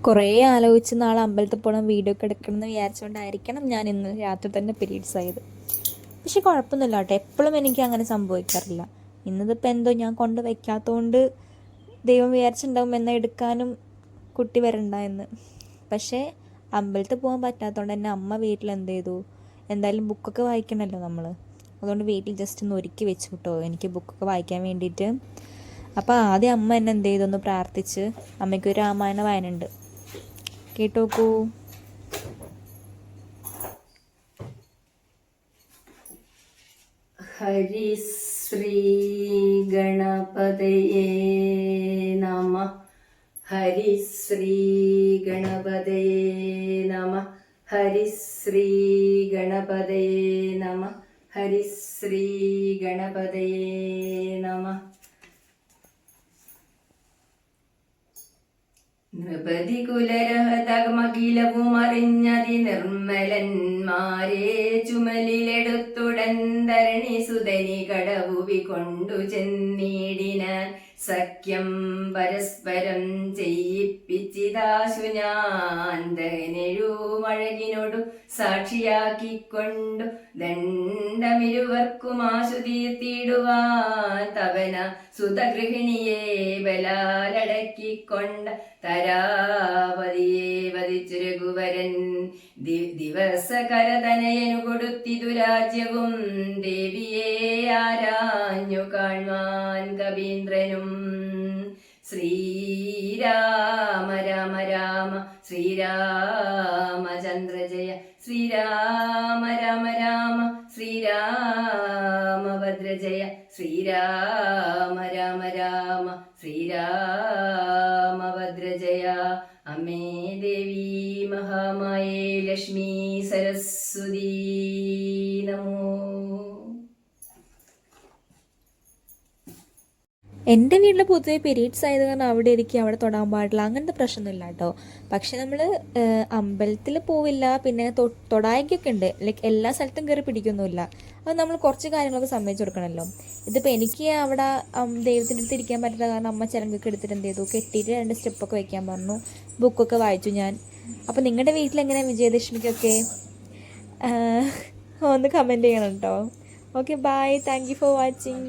കുറേ ആലോചിച്ച് നാളെ അമ്പലത്തിൽ പോകണം, വീഡിയോ ഒക്കെ എടുക്കണം എന്ന് വിചാരിച്ചുകൊണ്ടായിരിക്കണം ഞാൻ ഇന്ന് രാത്രി തന്നെ പീരീഡ്സ് ആയത്. പക്ഷെ കുഴപ്പമൊന്നുമില്ല കേട്ടോ, എപ്പോഴും എനിക്ക് അങ്ങനെ സംഭവിക്കാറില്ല. ഇന്നതിപ്പോൾ എന്തോ ഞാൻ കൊണ്ട് വയ്ക്കാത്തതുകൊണ്ട് ദൈവം വിചാരിച്ചിട്ടുണ്ടാവും എന്നാൽ എടുക്കാനും കുട്ടി വരണ്ട എന്ന്. പക്ഷേ അമ്പലത്തിൽ പോകാൻ പറ്റാത്തതുകൊണ്ട് തന്നെ അമ്മ വീട്ടിൽ എന്ത് ചെയ്തു, എന്തായാലും ബുക്കൊക്കെ വായിക്കണമല്ലോ നമ്മൾ, അതുകൊണ്ട് വീട്ടിൽ ജസ്റ്റ് ഒന്ന് ഒരുക്കി വെച്ചു കേട്ടോ എനിക്ക് ബുക്കൊക്കെ വായിക്കാൻ വേണ്ടിയിട്ട്. അപ്പോൾ ആദ്യം അമ്മ എന്നെ എന്ത് ചെയ്തു, ഒന്ന് പ്രാർത്ഥിച്ച്, അമ്മയ്ക്കൊരു രാമായണ വായനയുണ്ട്, കേട്ടോക്കൂ. ഹരിശ്രീ ഗണപതയേ നമഃ. ഹരിശ്രീ ഗണപതയേ നമഃ. ഹരിശ്രീ ഗണപതയേ നമഃ. ഹരിശ്രീ ഗണപതയേ നമഃ. നൃപതി കുലരഹതമഖിലവും അറിഞ്ഞതി നിർമ്മലന്മാരെ ചുമലിലെടുത്തുടൻ ധരണി സുതനി കടവുവി കൊണ്ടു ചെന്നീടിനാൻ. സഖ്യം പരസ്പരം ചെയ്യിപ്പിച്ചിതാശു ഞാൻ ദഹനെഴുമഴകിനോടു സാക്ഷിയാക്കിക്കൊണ്ടു ദണ്ഡമിരുവർക്കും ആശു തീർത്തിടുവാൻ തവന സുതഗൃഹിണിയെ ബലാലടക്കിക്കൊണ്ട തരാപതിയെ വധിച്ചു രഘുവരൻ. ദിവസകരതനയനു കൊടുത്തിതു രാജ്യവും ദേവിയെ ആരാഞ്ഞു കാൺമാൻ കവീന്ദ്രനും. ശ്രീരാമ രാമ രാമ ശ്രീരാമചന്ദ്ര ജയ. ശ്രീരാമ രാമ രാമ ശ്രീരാമഭദ്ര ജയ. ശ്രീരാമ രാമ രാമ ശ്രീരാമഭദ്ര ജയ. അമ്മേ ദേവി മഹാമായേ ലക്ഷ്മി സരസ്വതി നമോ. എൻ്റെ വീട്ടിൽ പൊതുവെ പീരീഡ്സ് ആയത് കാരണം അവിടെ ഇരിക്കുക, അവിടെ തൊടാൻ പാടില്ല, അങ്ങനത്തെ പ്രശ്നമൊന്നുമില്ല കേട്ടോ. പക്ഷെ നമ്മൾ അമ്പലത്തിൽ പോവില്ല, പിന്നെ തൊടായിക്കൊക്കെ ഉണ്ട്, ലൈക്ക് എല്ലാ സ്ഥലത്തും കയറി പിടിക്കൊന്നുമില്ല. അത് നമ്മൾ കുറച്ച് കാര്യങ്ങളൊക്കെ സമ്മതിച്ചു കൊടുക്കണമല്ലോ. ഇതിപ്പോൾ എനിക്ക് അവിടെ ദൈവത്തിൻ്റെ അടുത്ത് ഇരിക്കാൻ പറ്റാത്ത കാരണം അമ്മ ചിലങ്കൊക്കെ എടുത്തിട്ട് എന്ത് ചെയ്തു, കെട്ടിയിട്ട് 2 സ്റ്റെപ്പൊക്കെ വയ്ക്കാൻ പറഞ്ഞു, ബുക്കൊക്കെ വായിച്ചു ഞാൻ. അപ്പോൾ നിങ്ങളുടെ വീട്ടിലെങ്ങനെയാണ് വിജയദശമിക്കൊക്കെ ഒന്ന് കമൻറ്റ് ചെയ്യണം കേട്ടോ. Okay, bye, thank you for watching.